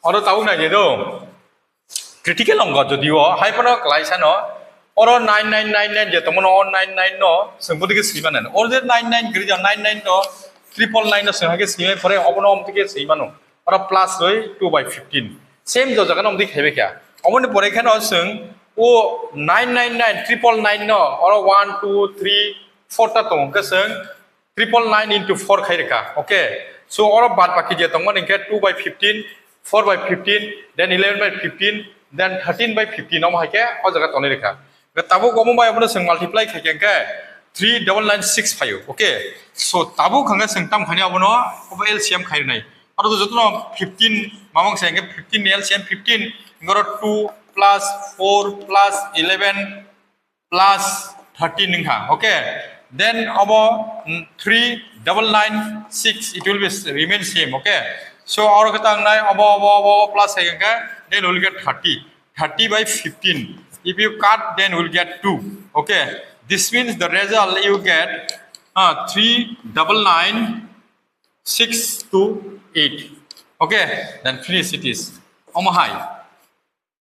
Oro tahu na jedo. Critical angka jodiyo hai pano kelaisa no. Oro 9999 je temen on 99 no sembudi ke sima nan. Oro 99 kerja 99 no 999 no sehage sima pore obono omti ke sima no. Oro plus doi 2/15. Same jo jaga omti khebe kya. Omoni pore khano seng o 999 999 no oro 1 2 3 4 ta tong ke seng 999 into 4 khai reka. Okay. So oro bad paki je tong man ke 2/15 4/15 then 11/15 then 13/15 om haike o jaga toni rekha tabu komo bai apno sing multiply khake ke 39965 okay so tabu khanga sing tam khani abono obo LCM khai nai aro jotno 15 mamang sing 15 LCM 15 ngoro 2 plus 4 plus 11 plus 13 ningha okay then abo 3996 it will be remain same okay so our katang nai abo plus again then we'll get 30/15 if you cut then we'll get 2 okay this means the result you get 399,628 okay then finish it is high